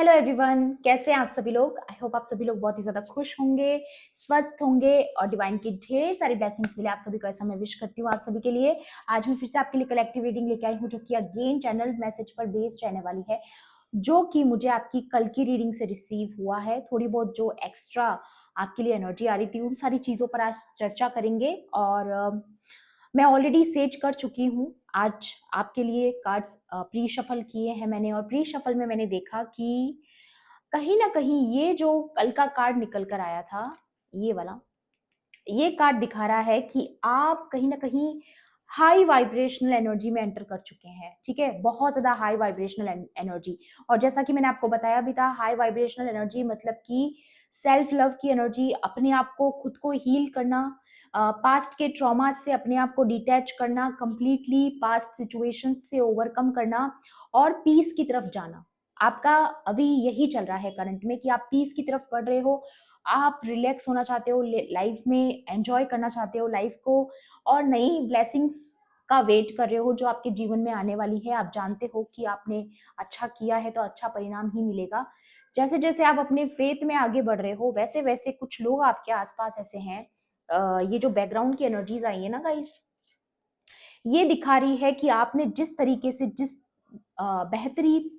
Hello everyone, कैसे हैं आप सभी लोग। आई होप आप सभी लोग बहुत ही ज्यादा खुश होंगे, स्वस्थ होंगे और डिवाइन की ढेर सारी ब्लेसिंग्स मिले आप सभी को, ऐसा मैं विश करती हूँ आप सभी के लिए। आज मैं फिर से आपके लिए कलेक्टिव रीडिंग लेके आई हूँ जो कि अगेन चैनल मैसेज पर बेस्ड रहने वाली है, जो कि मुझे आपकी कल की रीडिंग से रिसीव हुआ है। थोड़ी बहुत जो एक्स्ट्रा आपके लिए एनर्जी आ रही थी उन सारी चीजों पर आज चर्चा करेंगे। और मैं ऑलरेडी सेज कर चुकी हूँ। आज आपके लिए कार्ड्स प्री शफल किए हैं मैंने, और प्री शफल में मैंने देखा कि कहीं ना कहीं ये जो कल का कार्ड निकल कर आया था, ये वाला, ये कार्ड दिखा रहा है कि आप कहीं ना कहीं हाई वाइब्रेशनल एनर्जी में एंटर कर चुके हैं। ठीक है, बहुत ज्यादा हाई वाइब्रेशनल एनर्जी। और जैसा कि मैंने आपको बताया भी था, हाई वाइब्रेशनल एनर्जी मतलब कि सेल्फ लव की एनर्जी, अपने आप को खुद को हील करना, पास्ट के ट्रॉमा से अपने आप को डिटैच करना, कंप्लीटली पास्ट सिचुएशन से ओवरकम करना और पीस की तरफ जाना। आपका अभी यही चल रहा है करंट में कि आप पीस की तरफ बढ़ रहे हो। आप रिलैक्स होना चाहते हो, लाइफ में एंजॉय करना चाहते हो लाइफ को, और नई ब्लेसिंग्स का वेट कर रहे हो जो आपके जीवन में आने वाली है। आप जानते हो कि आपने अच्छा किया है तो अच्छा परिणाम ही मिलेगा। जैसे जैसे आप अपने फेथ में आगे बढ़ रहे हो, वैसे वैसे कुछ लोग आपके आसपास ऐसे हैं। ये जो बैकग्राउंड की एनर्जीज आई है ना गाइस, ये दिखा रही है कि आपने जिस तरीके से, जिस बेहतरी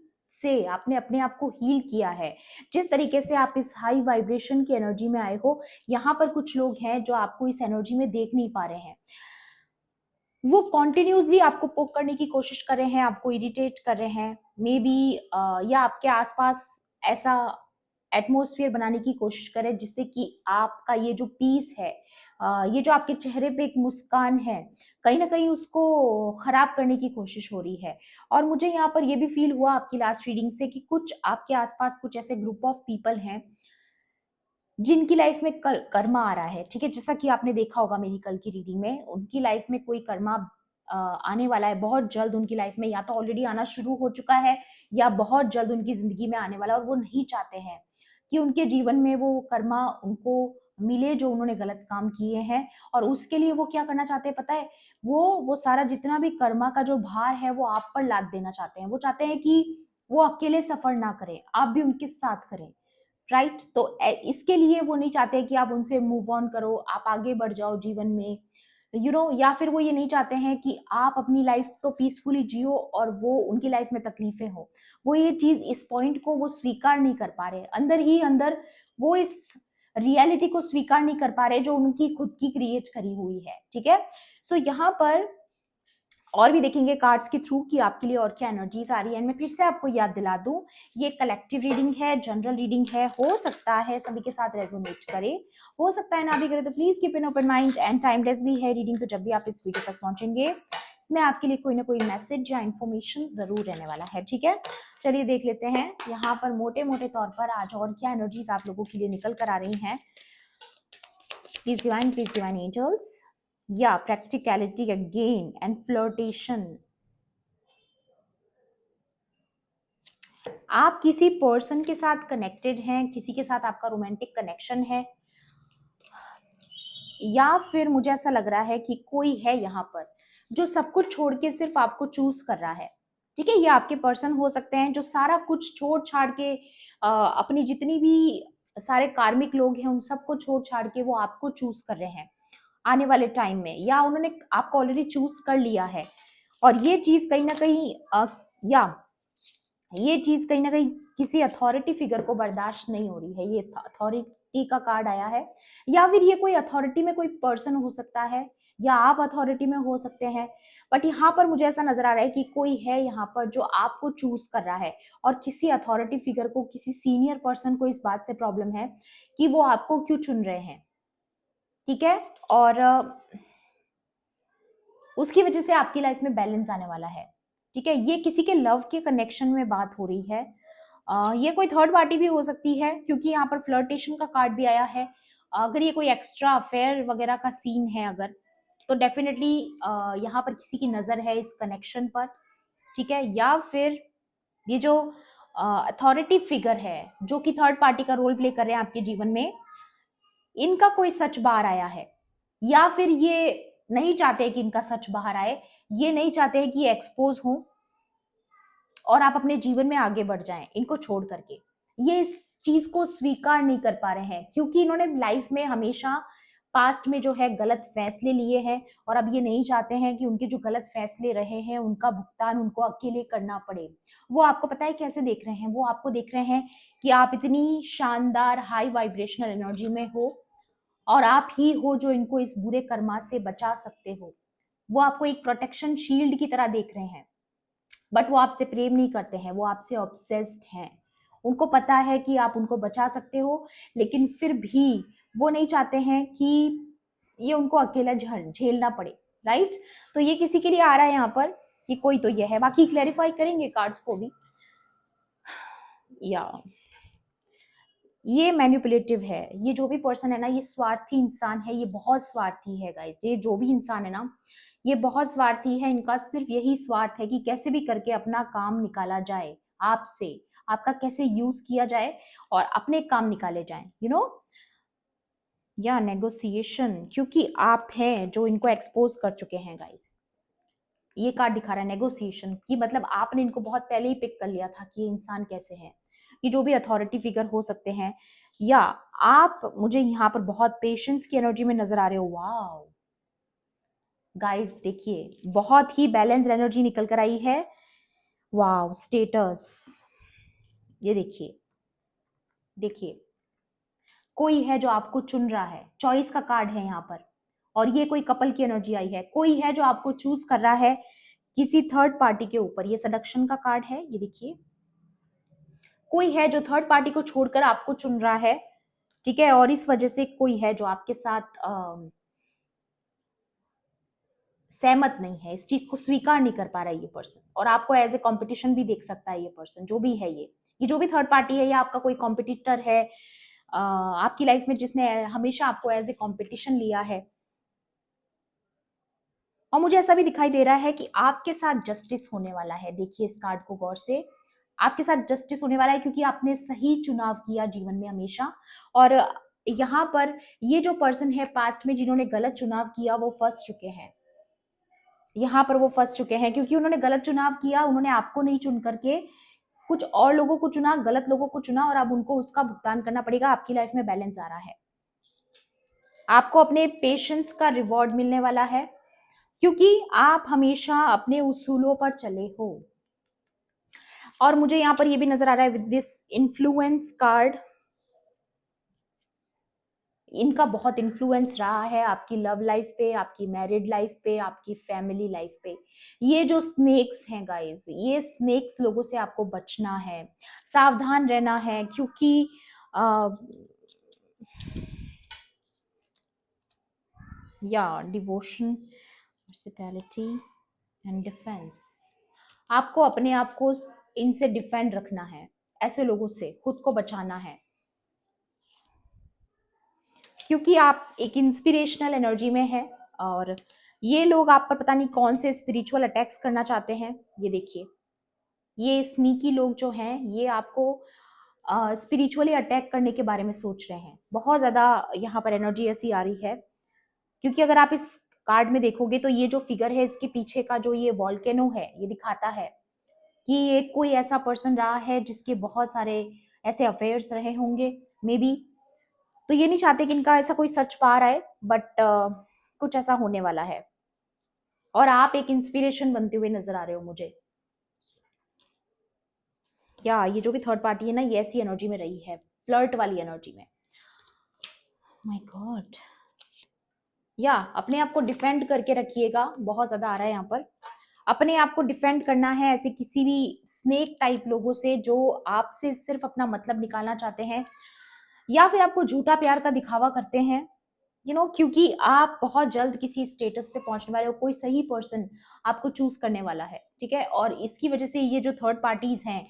से आपने अपने आप को हील किया है, जिस तरीके से आप इस हाई वाइब्रेशन की एनर्जी में आए हो, यहाँ पर कुछ लोग हैं जो आपको इस एनर्जी में देख नहीं पा रहे हैं। वो कॉन्टिन्यूसली आपको पोक करने की कोशिश कर रहे हैं, आपको इरिटेट कर रहे हैं मे बी, या आपके आसपास ऐसा एटमोस्फियर बनाने की कोशिश करें जिससे कि आपका ये जो पीस है, ये जो आपके चेहरे पे एक मुस्कान है, कहीं ना कहीं उसको खराब करने की कोशिश हो रही है। और मुझे यहाँ पर ये भी फील हुआ आपकी लास्ट रीडिंग से कि कुछ आपके आसपास कुछ ऐसे ग्रुप ऑफ पीपल हैं जिनकी लाइफ में कर्मा आ रहा है। ठीक है, जैसा कि आपने देखा होगा मेरी कल की रीडिंग में, उनकी लाइफ में कोई कर्मा आने वाला है बहुत जल्द उनकी लाइफ में, या तो ऑलरेडी आना शुरू हो चुका है या बहुत जल्द उनकी जिंदगी में आने वाला है। और वो नहीं चाहते हैं कि उनके जीवन में वो कर्मा उनको मिले जो उन्होंने गलत काम किए हैं। और उसके लिए वो क्या करना चाहते हैं पता है, वो सारा जितना भी कर्मा का जो भार है वो आप पर लाद देना चाहते हैं। वो चाहते हैं कि वो अकेले सफर ना करें, आप भी उनके साथ करें। राइट, तो इसके लिए वो नहीं चाहते कि आप उनसे मूव ऑन करो, आप आगे बढ़ जाओ जीवन में, या फिर वो ये नहीं चाहते हैं कि आप अपनी लाइफ तो पीसफुली जियो और वो उनकी लाइफ में तकलीफें हो। वो ये चीज, इस पॉइंट को वो स्वीकार नहीं कर पा रहे अंदर ही अंदर। वो इस रियलिटी को स्वीकार नहीं कर पा रहे जो उनकी खुद की क्रिएट करी हुई है। ठीक है, सो यहाँ पर और भी देखेंगे कार्ड्स के थ्रू कि आपके लिए और क्या एनर्जीज आ रही है। मैं फिर से आपको याद दिला दूं, ये कलेक्टिव रीडिंग है, जनरल रीडिंग है, हो सकता है सभी के साथ रेजोनेट करे, हो सकता है ना भी करे, तो please keep an open mind. And timeless भी है रीडिंग, तो जब भी आप इस वीडियो तक पहुंचेंगे इसमें आपके लिए कोई ना कोई मैसेज या इन्फॉर्मेशन जरूर रहने वाला है। ठीक है, चलिए देख लेते हैं यहाँ पर मोटे मोटे तौर पर आज और क्या एनर्जीज आप लोगों के लिए निकल कर आ रही हैं। Please divine angels. या प्रैक्टिकलिटी अगेन एंड फ्लर्टेशन। आप किसी पर्सन के साथ कनेक्टेड हैं, किसी के साथ आपका रोमांटिक कनेक्शन है, या फिर मुझे ऐसा लग रहा है कि कोई है यहाँ पर जो सब कुछ छोड़ के सिर्फ आपको चूज कर रहा है। ठीक है, ये आपके पर्सन हो सकते हैं जो सारा कुछ छोड़ छाड़ के, अपनी जितनी भी सारे कार्मिक लोग हैं उन सबको छोड़ छाड़ के वो आपको चूज कर रहे हैं आने वाले टाइम में, या उन्होंने आपको ऑलरेडी चूज कर लिया है। और ये चीज कहीं ना कहीं, या ये चीज कहीं ना कहीं किसी अथॉरिटी फिगर को बर्दाश्त नहीं हो रही है। ये अथॉरिटी का कार्ड आया है, या फिर ये कोई अथॉरिटी में कोई पर्सन हो सकता है, या आप अथॉरिटी में हो सकते हैं। बट यहाँ पर मुझे ऐसा नजर आ रहा है कि कोई है यहाँ पर जो आपको चूज कर रहा है, और किसी अथॉरिटी फिगर को, किसी सीनियर पर्सन को इस बात से प्रॉब्लम है कि वो आपको क्यों चुन रहे हैं। ठीक है, और उसकी वजह से आपकी लाइफ में बैलेंस आने वाला है। ठीक है, ये किसी के लव के कनेक्शन में बात हो रही है। ये कोई थर्ड पार्टी भी हो सकती है क्योंकि यहाँ पर फ्लर्टेशन का कार्ड भी आया है। अगर ये कोई एक्स्ट्रा अफेयर वगैरह का सीन है अगर, तो डेफिनेटली यहाँ पर किसी की नजर है इस कनेक्शन पर। ठीक है, या फिर ये जो अथॉरिटी फिगर है जो कि थर्ड पार्टी का रोल प्ले कर रहे हैं आपके जीवन में, इनका कोई सच बाहर आया है, या फिर ये नहीं चाहते कि इनका सच बाहर आए, ये नहीं चाहते हैं कि ये एक्सपोज हो और आप अपने जीवन में आगे बढ़ जाएं इनको छोड़ करके। ये इस चीज को स्वीकार नहीं कर पा रहे हैं, क्योंकि इन्होंने लाइफ में हमेशा पास्ट में जो है गलत फैसले लिए हैं, और अब ये नहीं चाहते हैं कि उनके जो गलत फैसले रहे हैं उनका भुगतान उनको अकेले करना पड़े। वो आपको पता है कैसे देख रहे हैं? वो आपको देख रहे हैं कि आप इतनी शानदार हाई वाइब्रेशनल एनर्जी में हो, और आप ही हो जो इनको इस बुरे कर्मा से बचा सकते हो। वो आपको एक प्रोटेक्शन शील्ड की तरह देख रहे हैं, बट वो आपसे प्रेम नहीं करते हैं, वो आपसे ऑब्सेस्ड हैं। उनको पता है कि आप उनको बचा सकते हो, लेकिन फिर भी वो नहीं चाहते हैं कि ये उनको अकेला झेलना पड़े। राइट? तो ये किसी के लिए आ रहा है यहाँ पर कि कोई तो ये है, बाकी क्लैरिफाई करेंगे कार्ड्स को भी। या ये मैनिपुलेटिव है, ये जो भी पर्सन है ना, ये स्वार्थी इंसान है, ये बहुत स्वार्थी है गाइस। ये जो भी इंसान है ना, ये बहुत स्वार्थी है। इनका सिर्फ यही स्वार्थ है कि कैसे भी करके अपना काम निकाला जाए आपसे, आपका कैसे यूज किया जाए और अपने काम निकाले जाए, या नेगोशिएशन, क्योंकि आप हैं जो इनको एक्सपोज कर चुके हैं गाइस। ये कार्ड दिखा रहा है नेगोशिएशन की, मतलब आपने इनको बहुत पहले ही पिक कर लिया था कि ये इंसान कैसे है। ये जो भी अथॉरिटी फिगर हो सकते हैं, या आप मुझे यहाँ पर बहुत पेशेंस की एनर्जी में नजर आ रहे हो। वाओ गाइस, देखिए बहुत ही बैलेंस एनर्जी निकल कर आई है। वाओ, स्टेटस, ये देखिए, देखिए कोई है जो आपको चुन रहा है, चॉइस का कार्ड है यहाँ पर। और ये कोई कपल की एनर्जी आई है, कोई है जो आपको चूज कर रहा है किसी थर्ड पार्टी के ऊपर। ये सडक्शन का कार्ड है, ये देखिए, कोई है जो थर्ड पार्टी को छोड़कर आपको चुन रहा है, ठीक है। और इस वजह से कोई है जो आपके साथ सहमत नहीं है, इस चीज को स्वीकार नहीं कर पा रहा है ये पर्सन, और आपको एज ए कॉम्पिटिशन भी देख सकता है ये पर्सन, जो भी है ये जो भी थर्ड पार्टी है, या आपका कोई कॉम्पिटिटर है आपकी लाइफ में, जिसने हमेशा आपको एज ए कॉम्पिटिशन लिया है। और मुझे ऐसा भी दिखाई दे रहा है कि आपके साथ जस्टिस होने वाला है। देखिए इस कार्ड को गौर से, आपके साथ जस्टिस होने वाला है, क्योंकि आपने सही चुनाव किया जीवन में हमेशा। और यहाँ पर ये जो पर्सन है पास्ट में जिन्होंने गलत चुनाव किया, वो फंस चुके हैं। यहाँ पर वो फंस चुके हैं क्योंकि उन्होंने गलत चुनाव किया, उन्होंने आपको नहीं चुन करके कुछ और लोगों को चुना, गलत लोगों को चुना, और अब उनको उसका भुगतान करना पड़ेगा। आपकी लाइफ में बैलेंस आ रहा है, आपको अपने पेशेंस का रिवॉर्ड मिलने वाला है, क्योंकि आप हमेशा अपने उसूलों पर चले हो। और मुझे यहाँ पर ये भी नजर आ रहा है विद दिस इन्फ्लुएंस कार्ड, इनका बहुत इन्फ्लुएंस रहा है आपकी लव लाइफ पे, आपकी मैरिड लाइफ पे, आपकी फैमिली लाइफ पे। ये जो स्नेक्स हैं गाइस, ये स्नेक्स लोगों से आपको बचना है, सावधान रहना है, क्योंकि या डिवोशन, वर्सेटैलिटी एंड डिफेंस, आपको अपने आप को इनसे डिफेंड रखना है, ऐसे लोगों से खुद को बचाना है, क्योंकि आप एक इंस्पिरेशनल एनर्जी में है। और ये लोग आप पर पता नहीं कौन से स्पिरिचुअल अटैक्स करना चाहते हैं। ये देखिए, ये स्नीकी लोग जो हैं, ये आपको स्पिरिचुअली अटैक करने के बारे में सोच रहे हैं। बहुत ज्यादा यहाँ पर एनर्जी ऐसी आ रही है, क्योंकि अगर आप इस कार्ड में देखोगे तो ये जो फिगर है, इसके पीछे का जो ये वॉल्केनो है, ये दिखाता है कि ये कोई ऐसा पर्सन रहा है जिसके बहुत सारे ऐसे अफेयर्स रहे होंगे मे बी। तो ये नहीं चाहते कि इनका ऐसा कोई सच पा रहा है, बट कुछ ऐसा होने वाला है, और आप एक इंस्पिरेशन बनते हुए नजर आ रहे हो मुझे। या ये जो भी थर्ड पार्टी है ना, ये ऐसी एनर्जी में रही है, फ्लर्ट वाली एनर्जी में। माय गॉड, या अपने आप को डिफेंड करके रखिएगा, बहुत ज्यादा आ रहा है यहाँ पर। अपने आप को डिफेंड करना है ऐसे किसी भी स्नेक टाइप लोगों से जो आपसे सिर्फ अपना मतलब निकालना चाहते हैं, या फिर आपको झूठा प्यार का दिखावा करते हैं, क्योंकि आप बहुत जल्द किसी स्टेटस पे पहुंचने वाले हो, कोई सही पर्सन आपको चूज करने वाला है, ठीक है। और इसकी वजह से ये जो थर्ड पार्टीज हैं,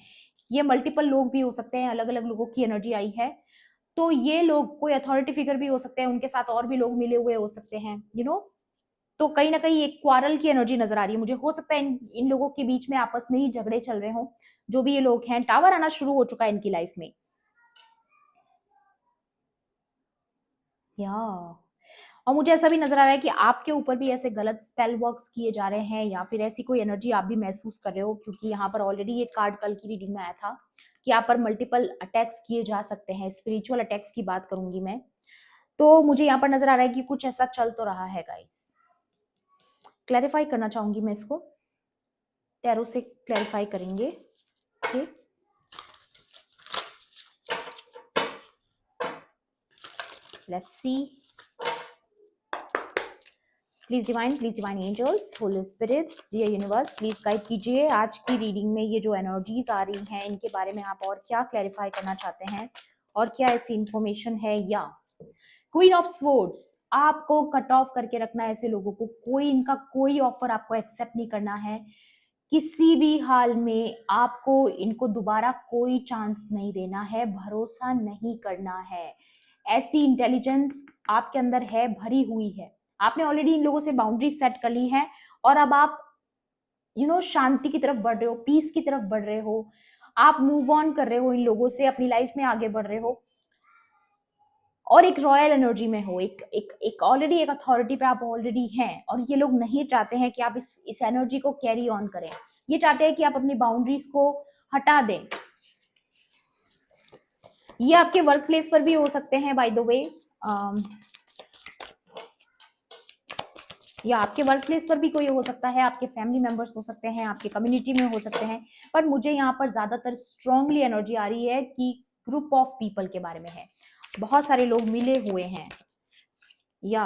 ये मल्टीपल लोग भी हो सकते हैं, अलग अलग लोगों की एनर्जी आई है। तो ये लोग कोई अथॉरिटी फिगर भी हो सकते हैं, उनके साथ और भी लोग मिले हुए हो सकते हैं, तो कहीं ना कहीं एक क्वारल की एनर्जी नजर आ रही है मुझे। हो सकता है इन लोगों के बीच में आपस में ही झगड़े चल रहे हों, जो भी ये लोग हैं। टावर आना शुरू हो चुका है इनकी लाइफ में। या और मुझे ऐसा भी नजर आ रहा है कि आपके ऊपर भी ऐसे गलत स्पेल वर्क्स किए जा रहे हैं, या फिर ऐसी कोई एनर्जी आप भी महसूस कर रहे हो, क्योंकि यहाँ पर ऑलरेडी ये कार्ड कल की रीडिंग में आया था कि आप पर मल्टीपल अटैक्स किए जा सकते हैं, स्पिरिचुअल अटैक्स की बात करूंगी मैं। तो मुझे यहाँ पर नजर आ रहा है कि कुछ ऐसा चल तो रहा है गाइस। क्लैरिफाई करना चाहूंगी मैं इसको, टैरो से क्लैरिफाई करेंगे। Okay, let's see. Please divine angels, holy spirits, dear universe, please guide कीजिए आज की रीडिंग में ये जो एनर्जीज आ रही हैं इनके बारे में आप और क्या क्लैरिफाई करना चाहते हैं और क्या ऐसी इंफॉर्मेशन है। या क्वीन ऑफ स्वॉर्ड्स, आपको कट ऑफ करके रखना है ऐसे लोगों को, कोई इनका कोई ऑफर आपको एक्सेप्ट नहीं करना है किसी भी हाल में। आपको इनको दोबारा कोई चांस नहीं देना है, भरोसा नहीं करना है। ऐसी इंटेलिजेंस आपके अंदर है, भरी हुई है। आपने ऑलरेडी इन लोगों से बाउंड्री सेट कर ली है और अब आप शांति की तरफ बढ़ रहे हो, पीस की तरफ बढ़ रहे हो, आप मूव ऑन कर रहे हो इन लोगों से, अपनी लाइफ में आगे बढ़ रहे हो और एक रॉयल एनर्जी में हो, एक एक एक ऑलरेडी एक अथॉरिटी पे आप ऑलरेडी हैं। और ये लोग नहीं चाहते हैं कि आप इस एनर्जी को कैरी ऑन करें, ये चाहते हैं कि आप अपनी बाउंड्रीज को हटा दें। ये आपके वर्क प्लेस पर भी हो सकते हैं बाय द वे, या आपके वर्क प्लेस पर भी कोई हो सकता है, आपके फैमिली मेंबर्स हो सकते हैं, आपके कम्युनिटी में हो सकते हैं। पर मुझे यहाँ पर ज्यादातर स्ट्रांगली एनर्जी आ रही है कि ग्रुप ऑफ पीपल के बारे में है, बहुत सारे लोग मिले हुए हैं। या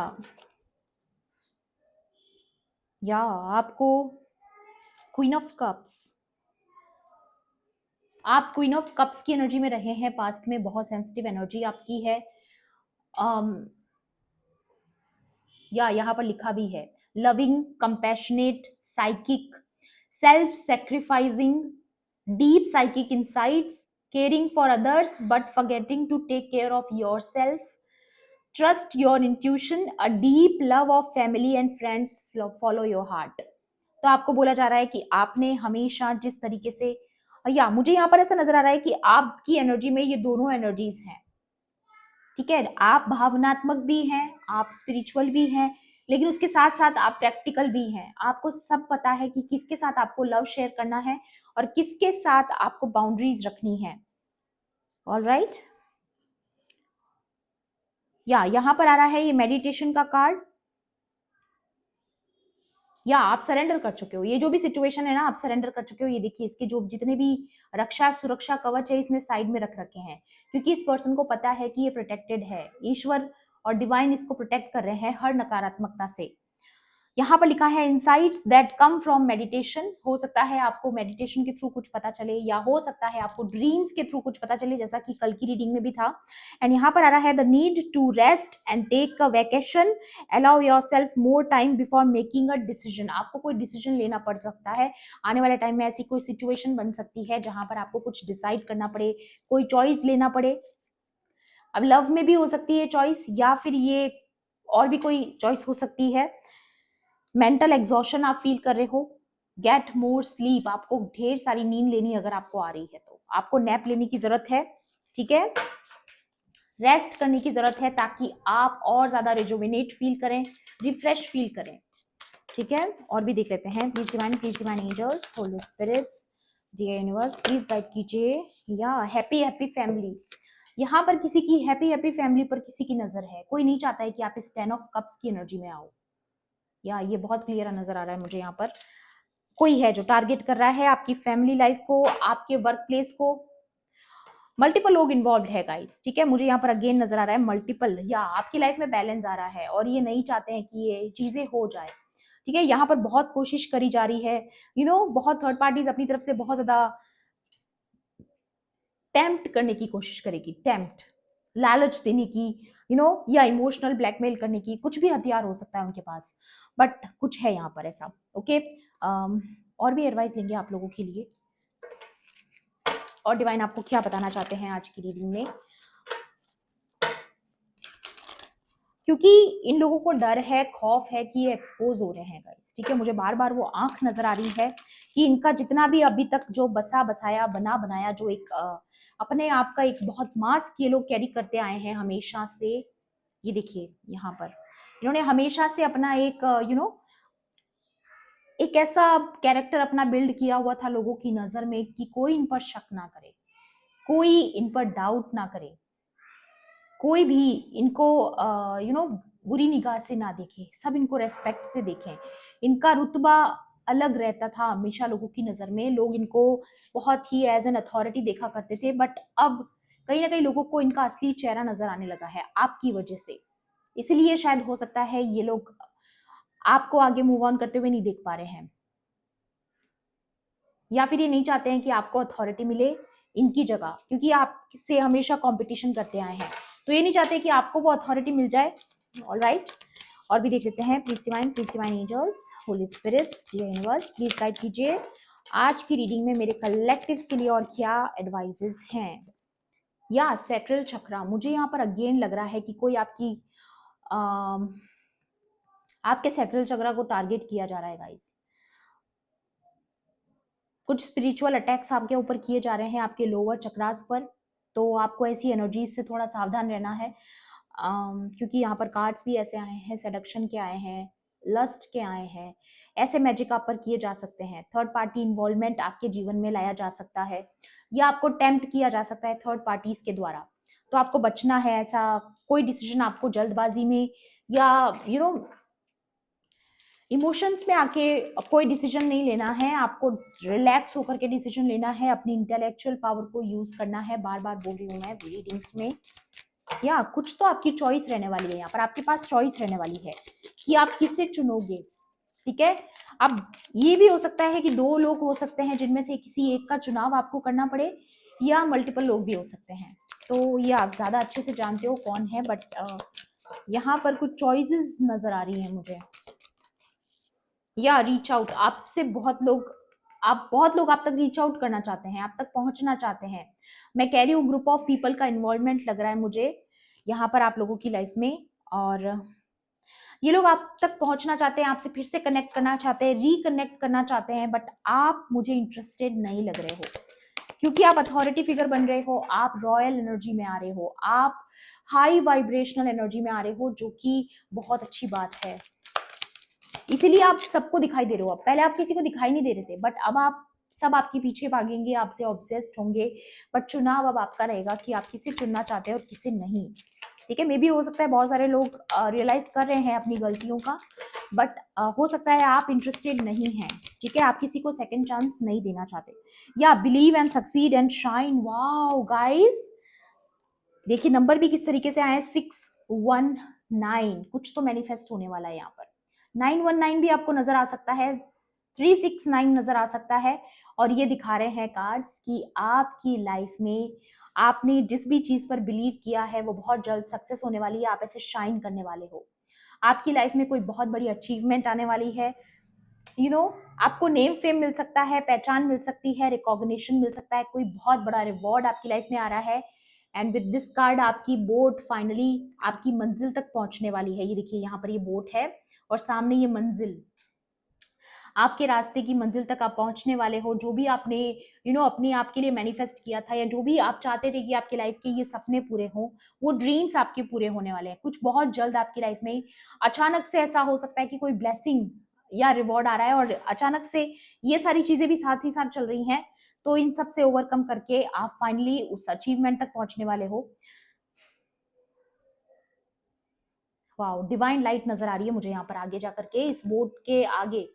आपको क्वीन ऑफ कप्स, आप क्वीन ऑफ कप्स की एनर्जी में रहे हैं पास्ट में, बहुत सेंसिटिव एनर्जी आपकी है। या यहाँ पर लिखा भी है loving, compassionate, psychic, self sacrificing, deep psychic insights, caring for others but forgetting to take care of yourself, trust your intuition, a deep love of family and friends, follow your heart। तो आपको बोला जा रहा है कि आपने हमेशा जिस तरीके से, या मुझे यहाँ पर ऐसा नजर आ रहा है कि आपकी एनर्जी में ये दोनों एनर्जीज हैं, ठीक है। आप भावनात्मक भी हैं, आप स्पिरिचुअल भी हैं, लेकिन उसके साथ साथ आप प्रैक्टिकल भी हैं। आपको सब पता है कि किसके साथ आपको लव शेयर करना है और किसके साथ आपको बाउंड्रीज रखनी है। ऑल राइट, या यहाँ पर आ रहा है ये मेडिटेशन का कार्ड, या आप सरेंडर कर चुके हो। ये जो भी सिचुएशन है ना, आप सरेंडर कर चुके हो। ये देखिए, इसके जो जितने भी रक्षा सुरक्षा कवच है इसने साइड में रख रखे हैं, क्योंकि इस पर्सन को पता है कि ये प्रोटेक्टेड है। ईश्वर और डिवाइन इसको प्रोटेक्ट कर रहे हैं हर नकारात्मकता से। यहाँ पर लिखा है insights that come from meditation. हो सकता है आपको मेडिटेशन के थ्रू कुछ पता चले, या हो सकता है आपको ड्रीम्स के थ्रू कुछ पता चले, जैसा कि कल की रीडिंग में भी था। एंड यहाँ पर आ रहा है the need to rest and take a vacation, allow yourself more time before making a decision. आपको कोई डिसीजन लेना पड़ सकता है आने वाले टाइम में, ऐसी कोई सिचुएशन बन सकती है जहां पर आपको कुछ डिसाइड करना पड़े, कोई चॉइस लेना पड़े। अब लव में भी हो सकती है चॉइस, या फिर ये और भी कोई चॉइस हो सकती है। मेंटल एग्जॉशन आप फील कर रहे हो, गेट मोर स्लीप, आपको ढेर सारी नींद लेनी अगर आपको आ रही है तो आपको नैप लेने की जरूरत है, ठीक है, रेस्ट करने की जरूरत है, ताकि आप और ज्यादा रिजुविनेट फील करें, रिफ्रेश फील करें, ठीक है। और भी देख लेते हैं। Please divine angels, holy spirits, dear universe, please guide कीजिए। या हैप्पी हैप्पी फैमिली, यहाँ पर किसी की हैप्पी हैप्पी फैमिली पर किसी की नजर है। कोई नहीं चाहता है कि आप इस 10 ऑफ कप्स की एनर्जी में आओ। या ये बहुत क्लियर नजर आ रहा है मुझे, यहाँ पर कोई है जो टारगेट कर रहा है आपकी फैमिली लाइफ को, आपके वर्क प्लेस को। मल्टीपल लोग इन्वॉल्व है गाइस, ठीक है। मुझे यहाँ पर अगेन नजर आ रहा है मल्टीपल, या आपकी लाइफ में बैलेंस आ रहा है और ये नहीं चाहते हैं कि ये चीजें हो जाए, ठीक है। यहाँ पर बहुत कोशिश करी जा रही है, बहुत थर्ड पार्टीज अपनी तरफ से बहुत ज्यादा टेम्प्ट करने की कोशिश करेगी, टेम्प्ट, लालच देने की, या इमोशनल ब्लैकमेल करने की, कुछ भी हथियार हो सकता है उनके पास, बट कुछ है यहाँ पर ऐसा, ओके। और भी एडवाइस लेंगे आप लोगों के लिए, और डिवाइन आपको क्या बताना चाहते हैं आज की रीडिंग में, क्योंकि इन लोगों को डर है, खौफ है कि ये एक्सपोज हो रहे हैं गाइस, ठीक है। मुझे बार बार वो आंख नजर आ रही है कि इनका जितना भी अभी तक जो बसा बसाया बना बनाया, जो एक अपने आप का एक बहुत मास्क ये लोग कैरी करते आए हैं हमेशा से। ये देखिए यहाँ पर इन्होंने हमेशा से अपना एक एक ऐसा कैरेक्टर अपना बिल्ड किया हुआ था लोगों की नजर में कि कोई इन पर शक ना करे, कोई इन पर डाउट ना करे, कोई भी इनको बुरी निगाह से ना देखे, सब इनको रेस्पेक्ट से देखें। इनका रुतबा अलग रहता था हमेशा लोगों की नज़र में, लोग इनको बहुत ही एज एन अथॉरिटी देखा करते थे, बट अब कहीं ना कहीं लोगों को इनका असली चेहरा नजर आने लगा है आपकी वजह से। इसलिए शायद हो सकता है ये लोग आपको आगे मूव ऑन करते हुए नहीं देख पा रहे हैं, या फिर ये नहीं चाहते हैं कि आपको अथॉरिटी मिले इनकी जगह, क्योंकि आपसे हमेशा कंपटीशन करते आए हैं, तो ये नहीं चाहते कि आपको वो अथॉरिटी मिल जाए। ऑलराइट, और भी देख लेते हैं। Please divine angels, holy spirits, dear universe, please guide कीजिए आज की रीडिंग में मेरे कलेक्टिव्स के लिए और क्या एडवाइजेस हैं। या सैक्रल चक्रा, मुझे यहाँ पर अगेन लग रहा है कि कोई आपके सैक्रल चक्रा को टारगेट किया जा रहा है गाइस। कुछ स्पिरिचुअल अटैक्स आपके ऊपर किए जा रहे हैं, आपके लोअर चक्रास पर, तो आपको ऐसी एनर्जीज से थोड़ा सावधान रहना है। क्योंकि यहाँ पर कार्ड्स भी ऐसे आए हैं, सेडक्शन के आए हैं, लस्ट के आए हैं, ऐसे मैजिक आप पर किए जा सकते हैं। थर्ड पार्टी इन्वॉल्वमेंट आपके जीवन में लाया जा सकता है, या आपको टेम्प्ट किया जा सकता है थर्ड पार्टीज के द्वारा, तो आपको बचना है। ऐसा कोई डिसीजन आपको जल्दबाजी में या इमोशंस में आके कोई डिसीजन नहीं लेना है, आपको रिलैक्स होकर के डिसीजन लेना है, अपनी इंटेलेक्चुअल पावर को यूज करना है। बार बार बोल रही हूँ मैं रीडिंग्स में, या कुछ तो आपकी चॉइस रहने वाली है, यहाँ पर आपके पास चॉइस रहने वाली है कि आप किसे चुनोगे। ठीक है, अब ये भी हो सकता है कि दो लोग हो सकते हैं जिनमें से किसी एक का चुनाव आपको करना पड़े, या मल्टीपल लोग भी हो सकते हैं, तो ये आप ज्यादा अच्छे से जानते हो कौन है, बट यहाँ पर कुछ चॉइसेस नजर आ रही है मुझे। या रीच आउट, आपसे बहुत लोग आप तक रीच आउट करना चाहते हैं, आप तक पहुंचना चाहते हैं। मैं कह रही हूँ ग्रुप ऑफ पीपल का इन्वॉल्वमेंट लग रहा है मुझे यहाँ पर आप लोगों की लाइफ में, और ये लोग आप तक पहुंचना चाहते हैं, आपसे फिर से कनेक्ट करना चाहते हैं, रिकनेक्ट करना चाहते हैं, बट आप मुझे इंटरेस्टेड नहीं लग रहे हो, क्योंकि आप अथॉरिटी फिगर बन रहे हो, आप रॉयल एनर्जी में आ रहे हो, आप हाई वाइब्रेशनल एनर्जी में आ रहे हो, जो कि बहुत अच्छी बात है। इसीलिए आप सबको दिखाई दे रहे हो। अब पहले आप किसी को दिखाई नहीं दे रहे थे, बट अब आप सब आपके पीछे भागेंगे, आपसे ऑब्सेस्ड होंगे, बट चुनाव अब आपका रहेगा कि आप किसे चुनना चाहते हैं और किसे नहीं। ठीक है, मे भी हो सकता है बहुत सारे लोग रियलाइज कर रहे हैं अपनी गलतियों का, बट हो सकता है आप इंटरेस्टेड नहीं हैं। ठीक है, आप किसी को सेकंड चांस नहीं देना चाहते। या believe and succeed and shine, wow guys, देखिए नंबर भी किस तरीके से आए, 619, कुछ तो मैनिफेस्ट होने वाला है यहाँ पर। 919 भी आपको नजर आ सकता है, 369 नजर आ सकता है, और ये दिखा रहे हैं कार्ड्स कि आपकी लाइफ में आपने जिस भी चीज पर बिलीव किया है वो बहुत जल्द सक्सेस होने वाली है, आप ऐसे शाइन करने वाले हो। आपकी लाइफ में कोई बहुत बड़ी अचीवमेंट आने वाली है। आपको नेम फेम मिल सकता है, पहचान मिल सकती है, रिकॉग्निशन मिल सकता है, कोई बहुत बड़ा रिवॉर्ड आपकी लाइफ में आ रहा है। एंड विद दिस कार्ड आपकी बोट फाइनली आपकी मंजिल तक पहुंचने वाली है। ये देखिए यहाँ पर ये बोट है और सामने ये मंजिल, आपके रास्ते की मंजिल तक आप पहुंचने वाले हो। जो भी आपने अपने आप के लिए मैनिफेस्ट किया था, या जो भी आप चाहते थे कि आपकी लाइफ के ये सपने पूरे हों, वो ड्रीम्स आपके पूरे होने वाले हैं कुछ बहुत जल्द आपकी लाइफ में। अचानक से ऐसा हो सकता है कि कोई ब्लेसिंग या रिवॉर्ड आ रहा है, और अचानक से ये सारी चीजें भी साथ ही साथ चल रही हैं, तो इन सब से ओवरकम करके आप फाइनली उस अचीवमेंट तक पहुंचने वाले हो। वाओ, डिवाइन लाइट नजर आ रही है मुझे यहाँ पर आगे जाकर के, इस बोर्ड के आगे।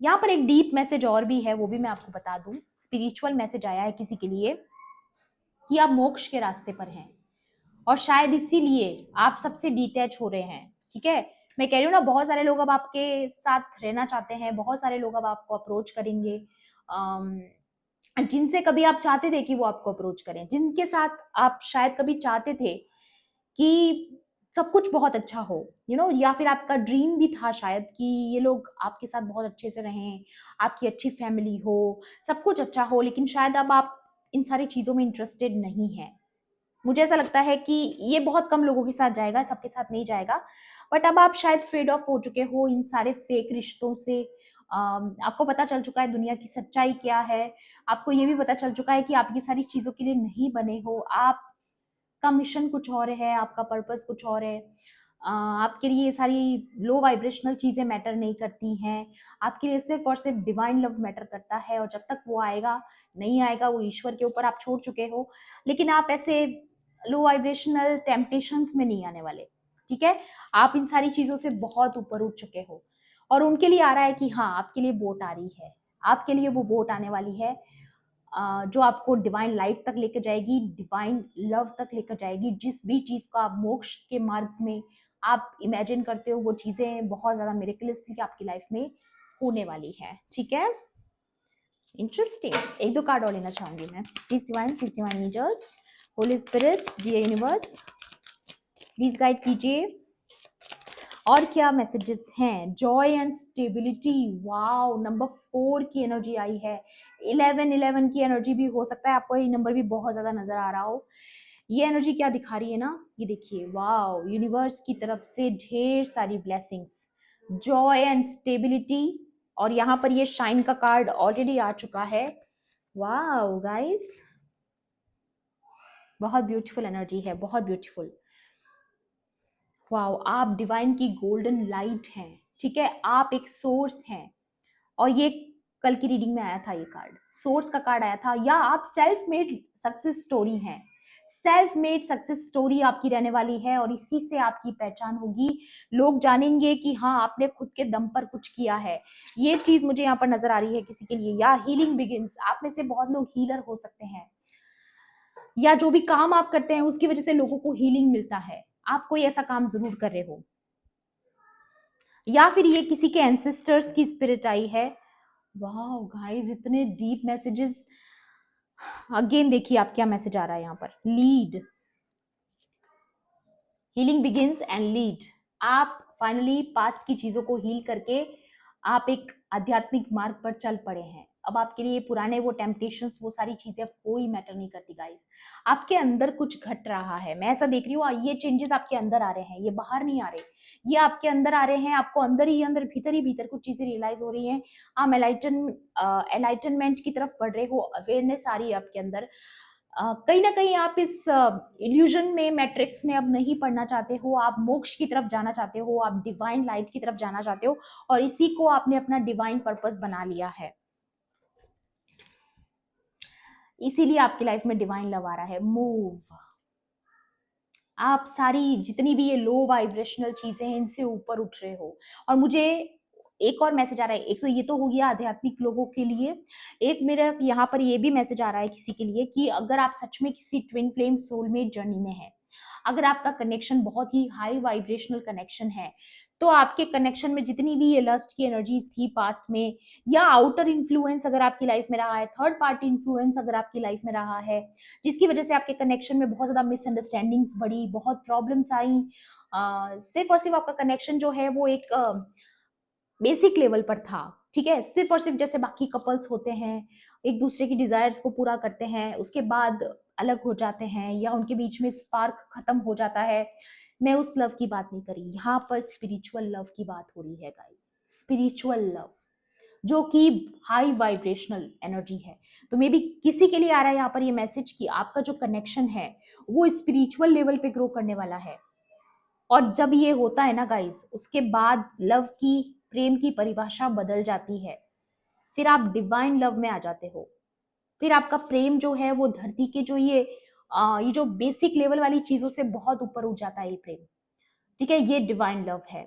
यहाँ पर एक डीप मैसेज और भी है, वो भी मैं आपको बता दूं। स्पिरिचुअल मैसेज आया है किसी के लिए कि आप मोक्ष के रास्ते पर हैं, और शायद इसीलिए आप सबसे डिटैच हो रहे हैं। ठीक है, मैं कह रही हूँ ना, बहुत सारे लोग अब आपके साथ रहना चाहते हैं, बहुत सारे लोग अब आपको अप्रोच करेंगे, जिनसे कभी आप चाहते थे कि वो आपको अप्रोच करें, जिनके साथ आप शायद कभी चाहते थे कि सब कुछ बहुत अच्छा हो, या फिर आपका ड्रीम भी था शायद कि ये लोग आपके साथ बहुत अच्छे से रहें, आपकी अच्छी फैमिली हो, सब कुछ अच्छा हो, लेकिन शायद अब आप इन सारी चीजों में इंटरेस्टेड नहीं है। मुझे ऐसा लगता है कि ये बहुत कम लोगों के साथ जाएगा, सबके साथ नहीं जाएगा, बट अब आप शायद फेड ऑफ हो चुके हो इन सारे फेक रिश्तों से। आपको पता चल चुका है दुनिया की सच्चाई क्या है, आपको ये भी पता चल चुका है कि आप ये सारी चीजों के लिए नहीं बने हो, आपका मिशन कुछ और है, आपका पर्पस कुछ और है। आपके लिए ये सारी लो वाइब्रेशनल चीज़ें मैटर नहीं करती हैं। आपके लिए सिर्फ और सिर्फ डिवाइन लव मैटर करता है, और जब तक वो आएगा नहीं आएगा वो ईश्वर के ऊपर आप छोड़ चुके हो। लेकिन आप ऐसे लो वाइब्रेशनल टेम्पटेशंस में नहीं आने वाले, ठीक है। आप इन सारी चीज़ों से बहुत ऊपर उठ चुके हो, और उनके लिए आ रहा है कि हाँ, आपके लिए बोट आ रही है। आपके लिए वो बोट आने वाली है जो आपको डिवाइन लाइट तक लेकर जाएगी, डिवाइन लव तक लेकर जाएगी। जिस भी चीज़ को आप मोक्ष के मार्ग में आप इमेजिन करते हो, वो चीज़ें बहुत ज़्यादा मिरेकलसली आपकी लाइफ में होने वाली है, ठीक है। इंटरेस्टिंग। एक दो कार्ड और लेना चाहूंगी मैं। Please divine angels, holy spirits, dear universe, please guide कीजिए। और क्या मैसेजेस हैं? Joy and stability, wow, number 4 की एनर्जी आई है। 11 की एनर्जी भी हो सकता है, आपको ये नंबर भी बहुत ज्यादा नजर आ रहा हो। ये एनर्जी क्या दिखा रही है ना, ये देखिए, वाओ, यूनिवर्स की तरफ से ढेर सारी ब्लेसिंग्स, जॉय एंड स्टेबिलिटी। और यहाँ पर ये शाइन का कार्ड ऑलरेडी आ चुका है। वाओ गाइस, बहुत ब्यूटीफुल एनर्जी है, बहुत ब्यूटीफुल। वाओ, आप डिवाइन की गोल्डन लाइट हैं, ठीक है। आप एक सोर्स हैं, और ये कल की रीडिंग में आया था, ये कार्ड सोर्स का कार्ड आया था। या आप सेल्फ मेड सक्सेस स्टोरी हैं, सेल्फ मेड सक्सेस स्टोरी आपकी रहने वाली है, और इसी से आपकी पहचान होगी। लोग जानेंगे कि हाँ, आपने खुद के दम पर कुछ किया है। ये चीज मुझे यहाँ पर नजर आ रही है किसी के लिए। या हीलिंग बिगिंस, आप में से बहुत लोग हीलर हो सकते हैं, या जो भी काम आप करते हैं उसकी वजह से लोगों को हीलिंग मिलता है। आप कोई ऐसा काम जरूर कर रहे हो, या फिर ये किसी के एंसेस्टर्स की स्पिरिट आई है। वाह गाइस, इतने डीप मैसेजेस। अगेन देखिए आप क्या मैसेज आ रहा है यहाँ पर। Lead, healing begins and lead. आप फाइनली पास्ट की चीजों को हील करके आप एक आध्यात्मिक मार्ग पर चल पड़े हैं। अब आपके लिए पुराने वो टेम्पटेशंस, वो सारी चीजें अब कोई मैटर नहीं करती गाइस। आपके अंदर कुछ घट रहा है, मैं ऐसा देख रही हूँ। ये चेंजेस आपके अंदर आ रहे हैं, ये बाहर नहीं आ रहे, ये आपके अंदर आ रहे हैं। आपको अंदर ही अंदर, भीतर ही भीतर कुछ चीजें रियलाइज हो रही हैं। आप एलाइटनमेंट की तरफ बढ़ रहे हो, अवेयरनेस आ रही है आपके अंदर। कहीं ना कहीं आप इस इल्यूजन में, मैट्रिक्स में अब नहीं पढ़ना चाहते हो। आप मोक्ष की तरफ जाना चाहते हो, आप डिवाइन लाइट की तरफ जाना चाहते हो, और इसी को आपने अपना डिवाइन पर्पस बना लिया है। इसीलिए आपकी लाइफ में डिवाइन लव आ रहा है। मूव, आप सारी जितनी भी ये लो वाइब्रेशनल चीजें हैं, इनसे ऊपर उठ रहे हो। और मुझे एक और मैसेज आ रहा है। एक तो ये तो हो गया आध्यात्मिक लोगों के लिए। एक मेरा यहाँ पर ये भी मैसेज आ रहा है किसी के लिए, कि अगर आप सच में किसी ट्विन फ्लेम सोलमेट जर्नी में है, अगर आपका कनेक्शन बहुत ही हाई वाइब्रेशनल कनेक्शन है, तो आपके कनेक्शन में जितनी भी ये लस्ट की एनर्जीज थी पास्ट में, या आउटर इन्फ्लुएंस अगर आपकी लाइफ में रहा है, थर्ड पार्टी इन्फ्लुएंस अगर आपकी लाइफ में रहा है, जिसकी वजह से आपके कनेक्शन में बहुत ज्यादा मिसअंडरस्टैंडिंग्स बढ़ी, बहुत प्रॉब्लम्स आई, सिर्फ और सिर्फ आपका कनेक्शन जो है वो एक बेसिक लेवल पर था, ठीक है। सिर्फ और सिर्फ जैसे बाकी कपल्स होते हैं, एक दूसरे की डिजायर्स को पूरा करते हैं, उसके बाद अलग हो जाते हैं, या उनके बीच में स्पार्क खत्म हो जाता है। मैं उस लव की बात नहीं कर रही, यहाँ पर स्पिरिचुअल लव की बात हो रही है गाइस। स्पिरिचुअल लव जो कि हाई वाइब्रेशनल एनर्जी है। तो मे बी किसी के लिए आ रहा है यहाँ पर ये मैसेज कि आपका जो कनेक्शन है वो स्पिरिचुअल लेवल पे ग्रो करने वाला है। और जब ये होता है ना गाइस, उसके बाद लव की, प्रेम की परिभाषा बदल जाती है। फिर आप डिवाइन लव में आ जाते हो। फिर आपका प्रेम जो है वो धरती के जो ये जो बेसिक लेवल वाली चीजों से बहुत ऊपर उठ जाता है ये प्रेम, ठीक है। ये डिवाइन लव है।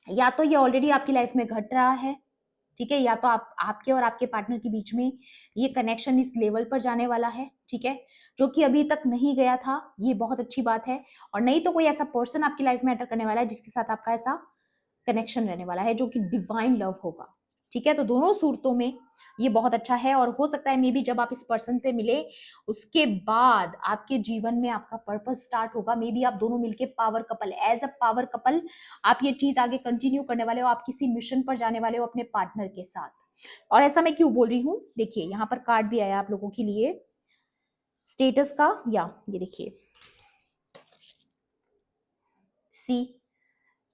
या तो ये ऑलरेडी आपकी लाइफ में घट रहा है, ठीक है, या तो आपके और आपके पार्टनर के बीच में ये कनेक्शन इस लेवल पर जाने वाला है, ठीक है, जो कि अभी तक नहीं गया था। ये बहुत अच्छी बात है। और नहीं तो कोई ऐसा पर्सन आपकी लाइफ में एंटर करने वाला है जिसके साथ आपका ऐसा कनेक्शन रहने वाला है, जो कि डिवाइन लव होगा, ठीक है। तो दोनों सूरतों में ये बहुत अच्छा है। और हो सकता है मे बी जब आप इस पर्सन से मिले, उसके बाद आपके जीवन में आपका पर्पस स्टार्ट होगा। मे बी आप दोनों मिलके power couple, as a power couple आप ये चीज आगे कंटिन्यू करने वाले हो। आप किसी मिशन पर जाने वाले हो अपने पार्टनर के साथ। और ऐसा मैं क्यों बोल रही हूँ, देखिए यहाँ पर कार्ड भी आया आप लोगों के लिए स्टेटस का। या ये देखिए, सी,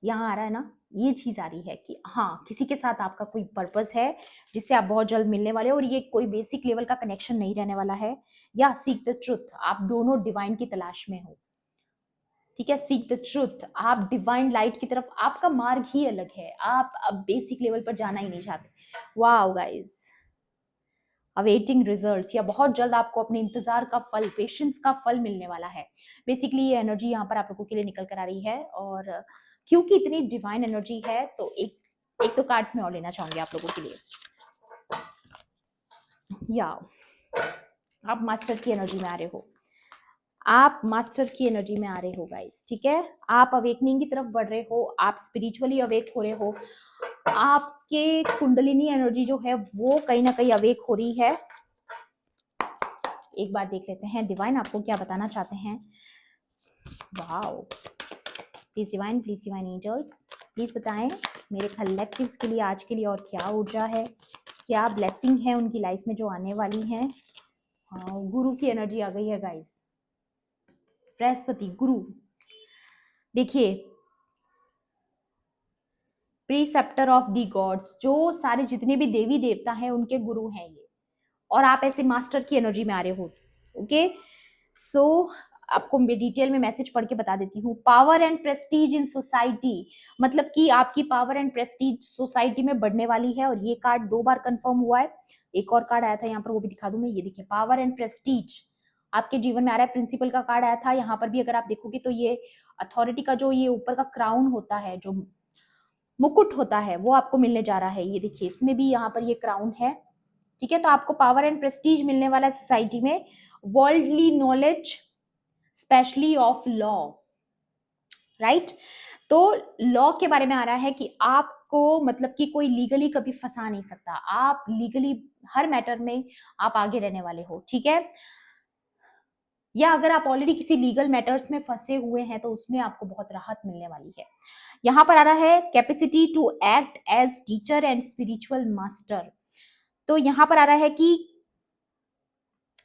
यहाँ आ रहा है ना, ये चीज आ रही है कि हाँ, किसी के साथ आपका कोई पर्पस है जिससे आप बहुत जल्द मिलने वाले हो, और ये कोई बेसिक लेवल का कनेक्शन नहीं रहने वाला है। या सीक द ट्रुथ, आप दोनों डिवाइन की तलाश में हो, ठीक है, सीक द ट्रुथ, आप डिवाइन लाइट की तरफ, आपका मार्ग ही अलग है, आप अब बेसिक लेवल पर जाना ही नहीं चाहते। वाओ गाइस, अवेटिंग रिजल्ट्स, या बहुत जल्द आपको अपने इंतजार का फल, पेशेंस का फल मिलने वाला है। बेसिकली ये एनर्जी यहाँ पर आप लोगों के लिए निकल कर आ रही है, और क्योंकि इतनी डिवाइन एनर्जी है तो एक तो कार्ड्स में और लेना चाहूंगी आप लोगों के लिए। या आप मास्टर की एनर्जी में आ रहे हो, आप मास्टर की एनर्जी में आ रहे हो गाइस, ठीक है। आप अवेकनिंग की तरफ बढ़ रहे हो, आप स्पिरिचुअली अवेक हो रहे हो, आपके कुंडलिनी एनर्जी जो है वो कहीं ना कहीं अवेक हो रही है। एक बार देख लेते हैं डिवाइन आपको क्या बताना चाहते हैं। वाओ, प्लीज डिवाइन एंजल्स, प्लीज बताएं मेरे कलेक्टिव्स के लिए आज के लिए और क्या ऊर्जा है, क्या ब्लेसिंग है उनकी लाइफ में जो आने वाली है। गुरु की एनर्जी आ गई है गाइस, बृहस्पति गुरु, देखिए प्रीसेप्टर ऑफ दी गॉड्स, जो सारे जितने भी देवी देवता हैं उनके गुरु हैं ये, और आप ऐसे मास्टर की एनर्जी में आ रहे हो। ओके, सो आपको मैं डिटेल में मैसेज पढ़ के बता देती हूँ। Power and Prestige in society, मतलब कि आपकी पावर एंड प्रेस्टीज सोसाइटी में बढ़ने वाली है, और ये कार्ड 2 बार कंफर्म हुआ है। एक और कार्ड आया था यहाँ पर, वो भी दिखा दूं मैं, ये देखिए पावर एंड प्रेस्टीज आपके जीवन में आ रहा है। प्रिंसिपल का कार्ड आया था यहाँ पर भी, अगर आप देखोगे तो ये अथॉरिटी का जो ये ऊपर का क्राउन होता है, जो मुकुट होता है, वो आपको मिलने जा रहा है। ये देखिए इसमें भी यहाँ पर ये क्राउन है, ठीक है। तो आपको पावर एंड प्रेस्टीज मिलने वाला है सोसाइटी में, worldly knowledge specially of law, right. तो लॉ के बारे में आ रहा है कि आपको मतलब कि कोई लीगली कभी फंसा नहीं सकता, आप लीगली हर मैटर में आप आगे रहने वाले हो, ठीक है। या अगर आप ऑलरेडी किसी लीगल मैटर्स में फंसे हुए हैं तो उसमें आपको बहुत राहत मिलने वाली है। यहाँ पर आ रहा है capacity to act as teacher and spiritual master, तो यहाँ पर आ रहा है कि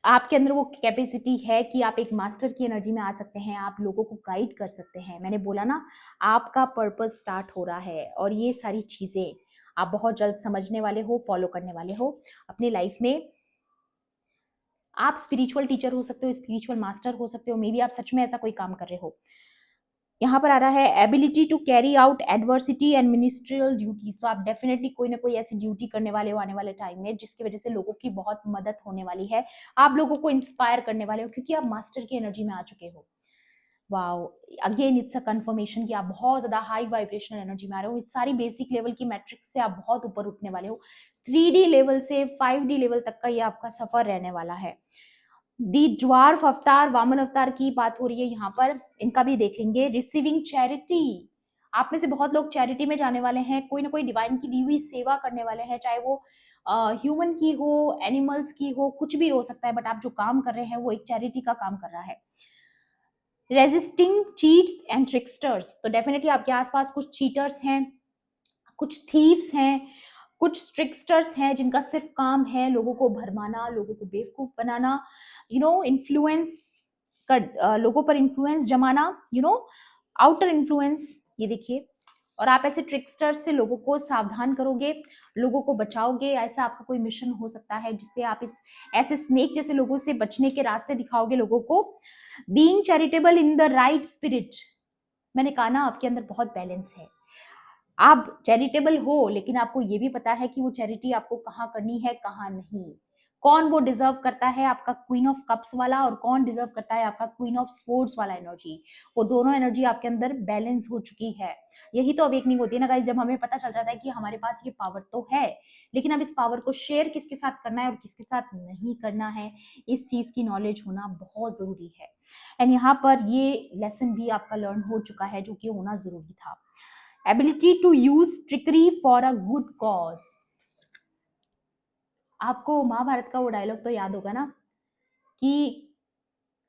आपके अंदर वो कैपेसिटी है कि आप एक मास्टर की एनर्जी में आ सकते हैं, आप लोगों को गाइड कर सकते हैं। मैंने बोला ना, आपका पर्पस स्टार्ट हो रहा है, और ये सारी चीजें आप बहुत जल्द समझने वाले हो, फॉलो करने वाले हो अपनी लाइफ में। आप स्पिरिचुअल टीचर हो सकते हो, स्पिरिचुअल मास्टर हो सकते हो, मे बी आप सच में ऐसा कोई काम कर रहे हो। यहाँ पर आ रहा है ability to carry out adversity and ministerial duties, तो आप डेफिनेटली कोई ना कोई ऐसी ड्यूटी करने वाले हो आने वाले टाइम में, जिसकी वजह से लोगों की बहुत मदद होने वाली है, आप लोगों को इंस्पायर करने वाले हो, क्योंकि आप मास्टर की एनर्जी में आ चुके हो। Wow, again it's a confirmation कि आप बहुत ज्यादा हाई वाइब्रेशनल एनर्जी में आ रहे हो। इस सारी बेसिक लेवल की मैट्रिक्स से आप बहुत ऊपर उठने वाले हो, 3D लेवल से 5D लेवल तक का ये आपका सफर रहने वाला है। दी ड्वार्फ अवतार, वामन अवतार की बात हो रही है यहाँ पर, इनका भी देख लेंगे। रिसीविंग चैरिटी, आप में से बहुत लोग चैरिटी में जाने वाले हैं, कोई ना कोई डिवाइन की दी हुई सेवा करने वाले हैं, चाहे वो ह्यूमन की हो, एनिमल्स की हो, कुछ भी हो सकता है, बट आप जो काम कर रहे हैं वो एक चैरिटी का काम कर रहा है। रेजिस्टिंग चीट्स एंड ट्रिक्स्टर्स, तो डेफिनेटली आपके आसपास कुछ चीटर्स हैं, कुछ थीव्स हैं, कुछ ट्रिक्स्टर्स हैं, जिनका सिर्फ काम है लोगों को भरमाना, लोगों को बेवकूफ बनाना, इन्फ्लुएंस कर, लोगों पर इन्फ्लुएंस जमाना, आउटर इन्फ्लुएंस, ये देखिए। और आप ऐसे ट्रिक्स्टर्स से लोगों को सावधान करोगे, लोगों को बचाओगे, ऐसा आपका कोई मिशन हो सकता है जिससे आप इस ऐसे स्नेक जैसे लोगों से बचने के रास्ते दिखाओगे लोगों को। Being charitable in the right spirit, मैंने कहा ना आपके अंदर बहुत बैलेंस है, आप चैरिटेबल हो, लेकिन आपको ये भी पता है कि वो चैरिटी आपको कहाँ करनी है कहाँ नहीं, कौन वो डिजर्व करता है आपका क्वीन ऑफ कप्स वाला, और कौन डिजर्व करता है आपका क्वीन ऑफ स्वॉर्ड्स वाला एनर्जी। वो दोनों एनर्जी आपके अंदर बैलेंस हो चुकी है। यही तो अवेकनिंग होती है ना गाइस, जब हमें पता चल जाता है कि हमारे पास ये पावर तो है, लेकिन अब इस पावर को शेयर किसके साथ करना है और किसके साथ नहीं करना है, इस चीज की नॉलेज होना बहुत जरूरी है। एंड यहाँ पर ये लेसन भी आपका लर्न हो चुका है, जो कि होना जरूरी था। Ability to use trickery for a good cause, आपको महाभारत का वो डायलॉग तो याद होगा ना कि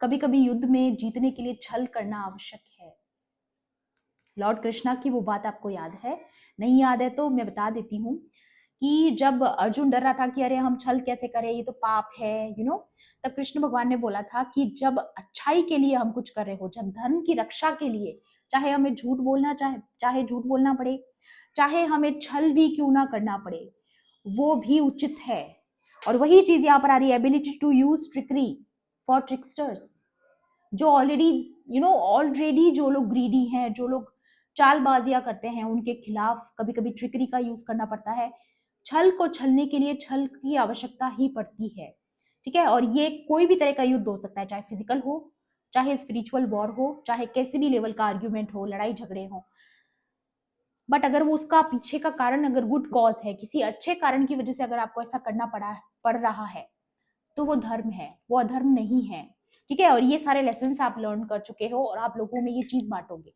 कभी कभी युद्ध में जीतने के लिए छल करना आवश्यक है। लॉर्ड कृष्णा की वो बात आपको याद है? नहीं याद है तो मैं बता देती हूँ कि जब अर्जुन डर रहा था कि अरे हम छल कैसे करें, ये तो पाप है, तब कृष्ण भगवान ने बोला था कि जब अच्छाई के लिए हम कुछ कर रहे हो, जब धर्म की रक्षा के लिए, चाहे हमें झूठ बोलना चाहे झूठ बोलना पड़े, चाहे हमें छल भी क्यों ना करना पड़े, वो भी उचित है। और वही चीज यहाँ पर आ रही है, ability to use trickery for tricksters, जो ऑलरेडी जो लोग ग्रीडी हैं, जो लोग चालबाजियां करते हैं, उनके खिलाफ कभी कभी ट्रिकरी का यूज करना पड़ता है। छल को छलने के लिए छल की आवश्यकता ही पड़ती है, ठीक है। और ये कोई भी तरह का युद्ध हो सकता है, चाहे फिजिकल हो, चाहे स्पिरिचुअल वॉर हो, चाहे कैसे भी लेवल का आर्ग्यूमेंट हो, लड़ाई झगड़े हो। बट अगर वो उसका पीछे का कारण अगर गुड कॉज है, किसी अच्छे कारण की वजह से अगर आपको ऐसा करना पड़ रहा है, तो वो धर्म है, वो अधर्म नहीं है, ठीक है। और ये सारे लेसन आप लर्न कर चुके हो और आप लोगों में ये चीज बांटोगे।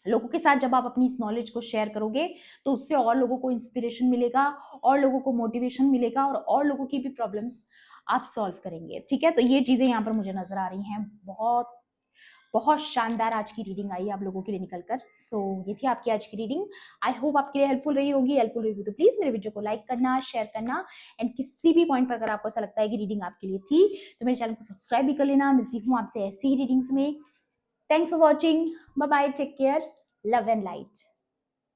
लोगों के साथ जब आप अपनी इस नॉलेज को शेयर करोगे तो उससे और लोगों को इंस्पिरेशन मिलेगा, और लोगों को मोटिवेशन मिलेगा, और लोगों की भी प्रॉब्लम्स आप सॉल्व करेंगे, ठीक है। तो ये चीजें यहाँ पर मुझे नजर आ रही हैं। बहुत बहुत शानदार आज की रीडिंग आई आप लोगों के लिए निकलकर। सो ये थी आपकी आज की रीडिंग। आई होप आपके लिए हेल्पफुल रही होगी। हेल्पफुल रही होगी तो प्लीज मेरे वीडियो को लाइक करना, शेयर करना, एंड किसी भी पॉइंट पर अगर आपको ऐसा लगता है कि रीडिंग आपके लिए थी तो मेरे चैनल को सब्सक्राइब भी कर लेना। मिलती हूँ आपसे ऐसी ही रीडिंग्स में। Thanks for watching. Bye bye, take care, love and light.